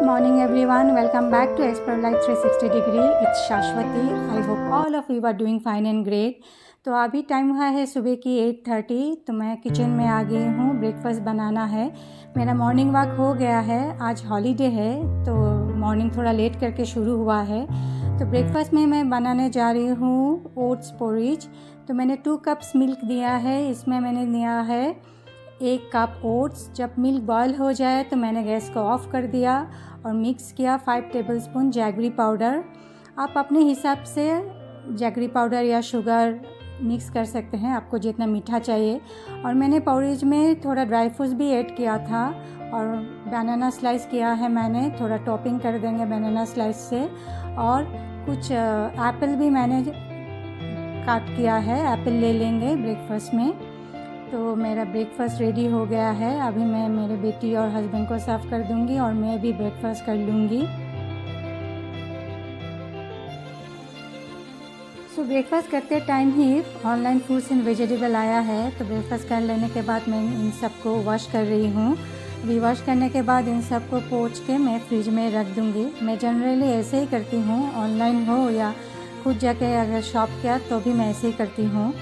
Good morning everyone, welcome back to Explore Life 360 degree. It's Shashwati. I hope all of you are doing fine and great. तो अभी time हुआ है सुबह की 8:30। तो मैं किचन में आ गई हूँ, ब्रेकफास्ट बनाना है। मेरा मॉर्निंग वॉक हो गया है, आज हॉलीडे है तो मॉर्निंग थोड़ा लेट करके शुरू हुआ है। तो ब्रेकफास्ट में मैं बनाने जा रही हूँ ओट्स पोरिज। तो मैंने 2 कप्स मिल्क दिया है, इसमें मैंने लिया है 1 कप ओट्स। जब मिल्क बॉयल हो जाए तो मैंने गैस को ऑफ़ कर दिया और मिक्स किया 5 टेबलस्पून जैगरी पाउडर। आप अपने हिसाब से जैगरी पाउडर या शुगर मिक्स कर सकते हैं, आपको जितना मीठा चाहिए। और मैंने पोरिज में थोड़ा ड्राई फ्रूट्स भी ऐड किया था और बनाना स्लाइस किया है मैंने, थोड़ा टॉपिंग कर देंगे बनाना स्लाइस से। और कुछ एप्पल भी मैंने काट किया है, एप्पल ले लेंगे ब्रेकफास्ट में। तो मेरा ब्रेकफास्ट रेडी हो गया है। अभी मैं मेरे बेटी और हस्बैंड को सर्व कर दूंगी और मैं भी ब्रेकफास्ट कर लूँगी। सो ब्रेकफास्ट करते time he online fruits and vegetable आया है। तो ब्रेकफास्ट कर लेने के बाद मैं इन सबको वॉश कर रही हूँ। अभी वॉश करने के बाद इन सबको पोंछ के मैं फ्रिज में रख दूँगी। मैं जनरली ऐसे ही करती हूँ, ऑनलाइन हो या खुद जाके अगर शॉप किया तो भी मैं ऐसे ही करती हूँ।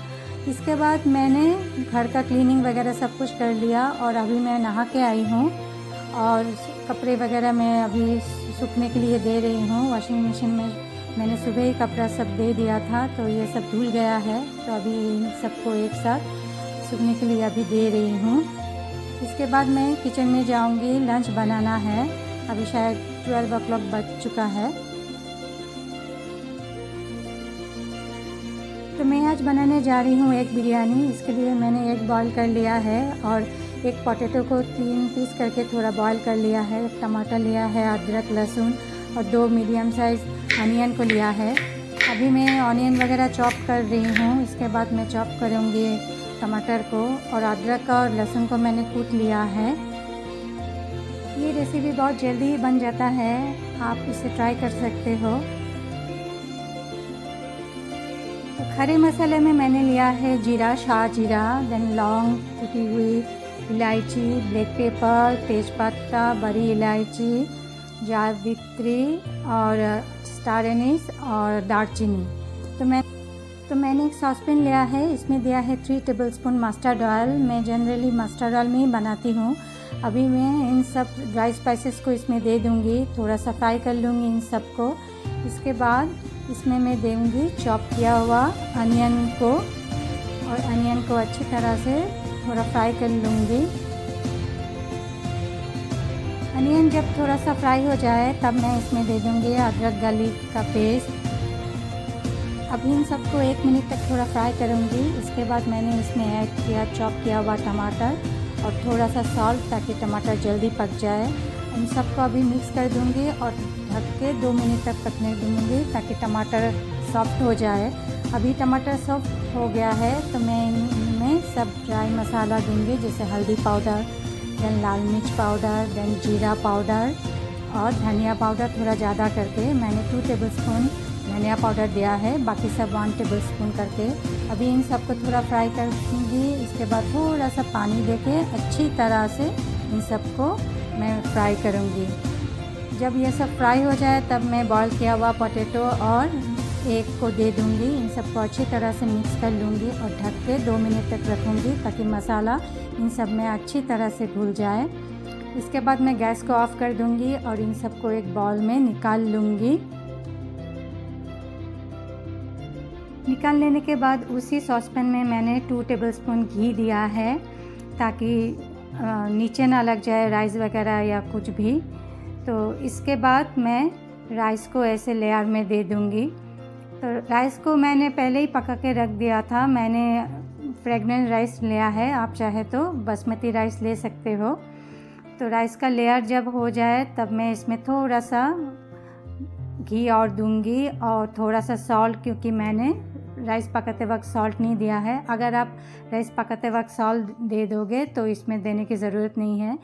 इसके बाद मैंने घर का क्लीनिंग वगैरह सब कुछ कर लिया और अभी मैं नहा के आई हूँ और कपड़े वगैरह मैं अभी सूखने के लिए दे रही हूँ। वॉशिंग मशीन में मैंने सुबह ही कपड़ा सब दे दिया था तो ये सब धुल गया है। तो अभी इन सबको एक साथ सूखने के लिए अभी दे रही हूँ। इसके बाद मैं किचन में जाऊँगी, लंच बनाना है। अभी शायद 12 o'clock बज चुका है। तो मैं आज बनाने जा रही हूँ एग बिरयानी। इसके लिए मैंने एग बॉईल कर लिया है और एक पोटैटो को 3 पीस करके थोड़ा बॉईल कर लिया है। एक टमाटर लिया है, अदरक लहसुन और 2 मीडियम साइज़ अनियन को लिया है। अभी मैं ऑनियन वगैरह चॉप कर रही हूँ। इसके बाद मैं चॉप करूँगी टमाटर को और अदरक और लहसुन को मैंने कूट लिया है। ये रेसिपी बहुत जल्दी बन जाता है, आप इसे ट्राई कर सकते हो। तो खड़े मसाले में मैंने लिया है जीरा, शाह जीरा, देन लौंग, कुटी हुई इलायची, ब्लैक पेपर, तेज़पत्ता, बड़ी इलायची, जावित्री और स्टार एनिस और दालचीनी। तो मैंने एक सॉसपैन लिया है, इसमें दिया है 3 टेबलस्पून मस्टर्ड ऑयल। मैं जनरली मस्टर्ड ऑयल में ही बनाती हूँ। अभी मैं इन सब ड्राई स्पाइसेस को इसमें दे दूँगी, थोड़ा सा फ्राई कर लूँगी इन सब को। इसके बाद इसमें मैं दूँगी चॉप किया हुआ अनियन को और अनियन को अच्छी तरह से थोड़ा फ्राई कर लूँगी। अनियन जब थोड़ा सा फ्राई हो जाए तब मैं इसमें दे दूँगी अदरक गार्लिक का पेस्ट। अभी इन सबको 1 मिनट तक थोड़ा फ्राई करूँगी। इसके बाद मैंने इसमें ऐड किया चॉप किया हुआ टमाटर और थोड़ा सा सॉल्ट ताकि टमाटर जल्दी पक जाए। इन सबको अभी मिक्स कर दूँगी और ढक के 2 मिनट तक पकने दूँगी ताकि टमाटर सॉफ्ट हो जाए। अभी टमाटर सॉफ्ट हो गया है तो मैं इनमें सब ड्राई मसाला दूँगी, जैसे हल्दी पाउडर, देन लाल मिर्च पाउडर, देन जीरा पाउडर और धनिया पाउडर थोड़ा ज़्यादा करके। मैंने 2 टेबलस्पून धनिया पाउडर दिया है, बाकी सब 1 टेबलस्पून करके। अभी इन सबको थोड़ा फ्राई करूँगी। इसके बाद थोड़ा सा पानी देके अच्छी तरह से इन सबको मैं फ्राई करूँगी। जब ये सब फ्राई हो जाए तब मैं बॉईल किया हुआ पोटैटो और एग को दे दूँगी। इन सबको अच्छी तरह से मिक्स कर लूँगी और ढक के 2 मिनट तक रखूँगी ताकि मसाला इन सब में अच्छी तरह से घुल जाए। इसके बाद मैं गैस को ऑफ़ कर दूँगी और इन सबको एक बाउल में निकाल लूँगी। निकाल लेने के बाद उसी सॉसपैन में मैंने 2 टेबलस्पून घी दिया है ताकि नीचे ना लग जाए राइस वगैरह या कुछ भी। तो इसके बाद मैं राइस को ऐसे लेयर में दे दूँगी। तो राइस को मैंने पहले ही पका के रख दिया था। मैंने फ्रेगनेंट राइस लिया है, आप चाहे तो बासमती राइस ले सकते हो। तो राइस का लेयर जब हो जाए तब मैं इसमें थोड़ा सा घी और दूंगी और थोड़ा सा सॉल्ट, क्योंकि मैंने राइस पकाते वक्त सॉल्ट नहीं दिया है। अगर आप राइस पकाते वक्त सॉल्ट दे दोगे तो इसमें देने की ज़रूरत नहीं है।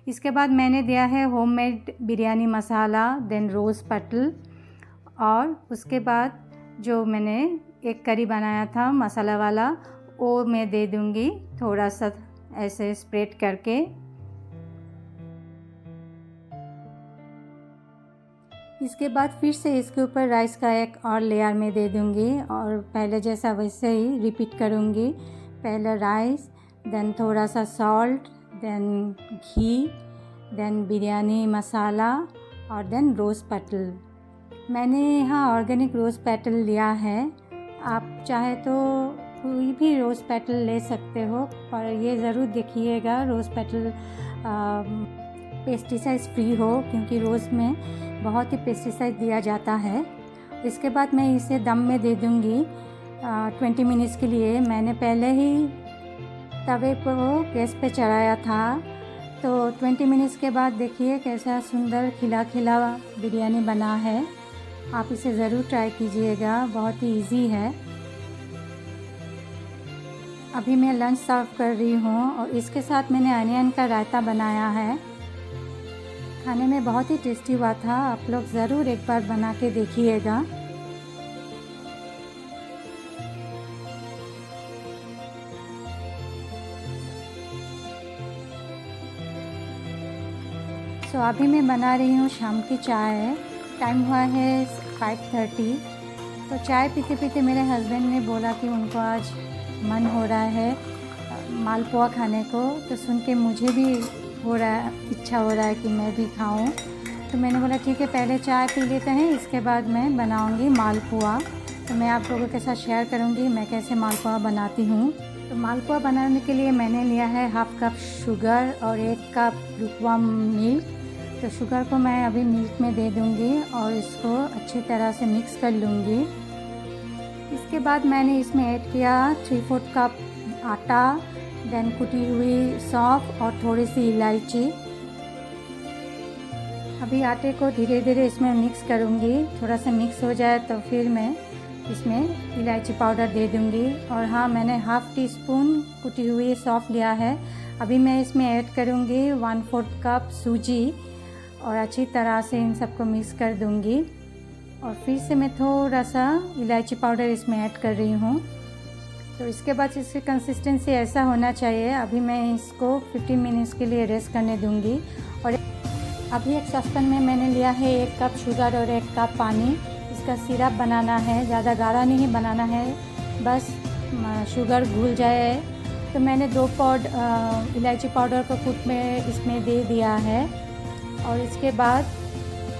इसके बाद मैंने दिया है होममेड बिरयानी मसाला, देन रोज़ पटल और उसके बाद जो मैंने एक करी बनाया था मसाला वाला वो मैं दे दूँगी थोड़ा सा ऐसे स्प्रेड करके। इसके बाद फिर से इसके ऊपर राइस का एक और लेयर में दे दूँगी और पहले जैसा वैसे ही रिपीट करूँगी। पहले राइस, देन थोड़ा सा सॉल्ट, देन घी, देन बिरयानी मसाला और देन रोज़ पेटल। मैंने यहाँ ऑर्गेनिक रोज़ पेटल लिया है। आप चाहे तो कोई भी रोज़ पेटल ले सकते हो, पर ये ज़रूर देखिएगा रोज़ पेटल पेस्टिसाइड फ्री हो, क्योंकि रोज़ में बहुत ही पेस्टिसाइड दिया जाता है। इसके बाद मैं इसे दम में दे दूँगी 20 मिनट्स के लिए। मैंने पहले ही तवे को गैस पे चढ़ाया था, तो 20 मिनट्स के बाद देखिए कैसा सुंदर खिला खिला बिरयानी बना है। आप इसे ज़रूर ट्राई कीजिएगा, बहुत ही इजी है। अभी मैं लंच सर्व कर रही हूँ और इसके साथ मैंने अनियन का रायता बनाया है। खाने में बहुत ही टेस्टी हुआ था। आप लोग ज़रूर एक बार बना के देखिएगा। अभी मैं बना रही हूँ शाम की चाय। टाइम हुआ है 5:30। तो चाय पीते पीते मेरे हस्बैंड ने बोला कि उनको आज मन हो रहा है मालपुआ खाने को, तो सुन के मुझे भी इच्छा हो रहा है कि मैं भी खाऊं। तो मैंने बोला ठीक है, पहले चाय पी लेते हैं, इसके बाद मैं बनाऊंगी मालपुआ। तो मैं आप लोगों के साथ शेयर करूंगी मैं कैसे मालपुआ बनाती हूं। तो मालपुआ बनाने के लिए मैंने लिया है 1/2 कप शुगर और 1 कप लुकवार्म मिल्क। तो शुगर को मैं अभी मिल्क में दे दूंगी और इसको अच्छी तरह से मिक्स कर लूँगी। इसके बाद मैंने इसमें ऐड किया 3/4 कप आटा, देन कुटी हुई सौंफ और थोड़ी सी इलायची। अभी आटे को धीरे धीरे इसमें मिक्स करूँगी। थोड़ा सा मिक्स हो जाए तो फिर मैं इसमें इलायची पाउडर दे दूँगी। और हाँ, मैंने 1/2 टीस्पून कुटी हुई सौंफ लिया है। अभी मैं इसमें ऐड करूँगी 1/4 कप सूजी और अच्छी तरह से इन सबको मिक्स कर दूँगी। और फिर से मैं थोड़ा सा इलायची पाउडर इसमें ऐड कर रही हूँ। तो इसके बाद इसकी कंसिस्टेंसी ऐसा होना चाहिए। अभी मैं इसको 15 मिनट्स के लिए रेस्ट करने दूँगी। और अभी एक सॉसपैन में मैंने लिया है 1 कप शुगर और 1 कप पानी। इसका सिरप बनाना है, ज़्यादा गाढ़ा नहीं बनाना है, बस शुगर घुल जाए। तो मैंने 2 पॉड इलायची पाउडर को कूट में इसमें दे दिया है और इसके बाद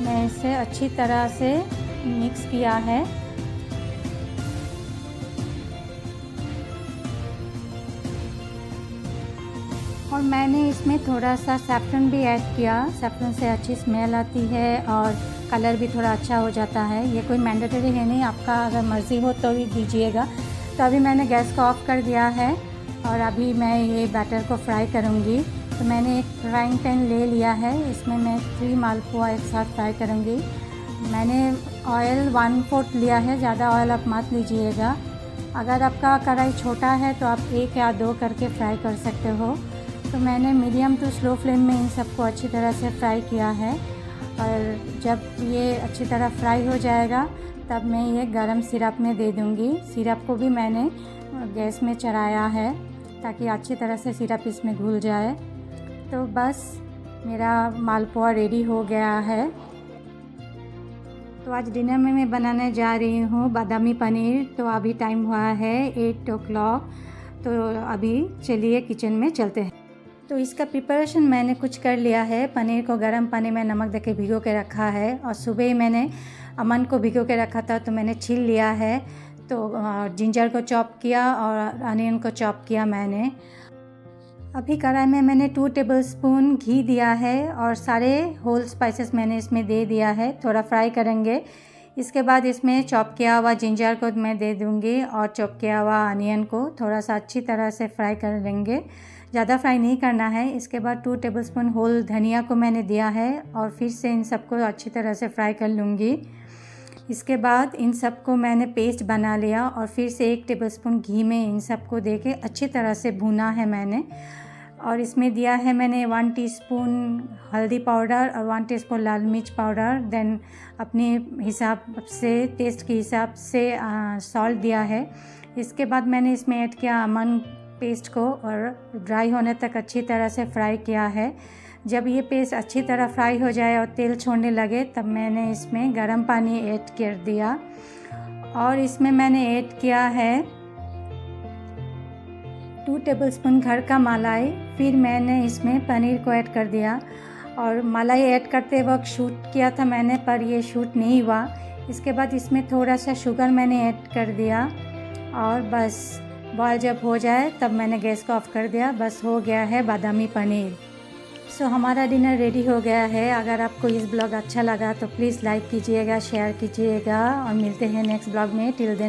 मैं इसे अच्छी तरह से मिक्स किया है। और मैंने इसमें थोड़ा सा सैफरन भी ऐड किया। सैफरन से अच्छी स्मेल आती है और कलर भी थोड़ा अच्छा हो जाता है। ये कोई मैंडेटरी है नहीं, आपका अगर मर्ज़ी हो तो भी दीजिएगा। तो अभी मैंने गैस को ऑफ कर दिया है और अभी मैं ये बैटर को फ्राई करूँगी। तो मैंने एक फ्राइंग पैन ले लिया है, इसमें मैं 3 मालपुआ एक साथ फ्राई करूँगी। मैंने ऑयल 1/4 लिया है, ज़्यादा ऑयल आप मत लीजिएगा। अगर आपका कढ़ाई छोटा है तो आप 1 या 2 करके फ्राई कर सकते हो। तो मैंने मीडियम टू स्लो फ्लेम में इन सबको अच्छी तरह से फ्राई किया है। और जब ये अच्छी तरह फ्राई हो जाएगा तब मैं ये गरम सिरप में दे दूँगी। सिरप को भी मैंने गैस में चढ़ाया है ताकि अच्छी तरह से सिरप इसमें घुल जाए। तो बस मेरा मालपुआ रेडी हो गया है। तो आज डिनर में मैं बनाने जा रही हूँ बादामी पनीर। तो अभी टाइम हुआ है 8 o'clock। तो अभी चलिए किचन में चलते हैं। तो इसका प्रिपरेशन मैंने कुछ कर लिया है। पनीर को गर्म पानी में नमक देके भिगो के रखा है और सुबह ही मैंने अमन को भिगो के रखा था तो मैंने छील लिया है। तो जिंजर को चॉप किया और अनियन को चॉप किया मैंने। अभी कढ़ाई में मैंने 2 टेबलस्पून घी दिया है और सारे होल स्पाइसेस मैंने इसमें दे दिया है। थोड़ा फ्राई करेंगे। इसके बाद इसमें चॉप किया हुआ जिंजर को मैं दे दूंगी और चॉप किया हुआ अनियन को थोड़ा सा अच्छी तरह से फ्राई कर लेंगे। ज़्यादा फ्राई नहीं करना है। इसके बाद 2 टेबलस्पून होल धनिया को मैंने दिया है और फिर से इन सबको अच्छी तरह से फ्राई कर लूँगी। इसके बाद इन सबको मैंने पेस्ट बना लिया और फिर से 1 टेबलस्पून घी में इन सबको दे के अच्छी तरह से भुना है मैंने। और इसमें दिया है मैंने 1 टीस्पून हल्दी पाउडर और 1 टीस्पून लाल मिर्च पाउडर। देन अपने हिसाब से टेस्ट के हिसाब से सॉल्ट दिया है। इसके बाद मैंने इसमें ऐड किया अमन पेस्ट को और ड्राई होने तक अच्छी तरह से फ्राई किया है। जब ये पेस्ट अच्छी तरह फ्राई हो जाए और तेल छोड़ने लगे तब मैंने इसमें गर्म पानी ऐड कर दिया और इसमें मैंने ऐड किया है 2 टेबलस्पून घर का मलाई। फिर मैंने इसमें पनीर को ऐड कर दिया और मलाई ऐड करते वक्त शूट किया था मैंने, पर ये शूट नहीं हुआ। इसके बाद इसमें थोड़ा सा शुगर मैंने ऐड कर दिया और बस बॉयल जब हो जाए तब मैंने गैस को ऑफ कर दिया। बस हो गया है बादामी पनीर। सो हमारा डिनर रेडी हो गया है। अगर आपको इस ब्लॉग अच्छा लगा तो प्लीज़ लाइक कीजिएगा, शेयर कीजिएगा और मिलते हैं नेक्स्ट ब्लॉग में। Till then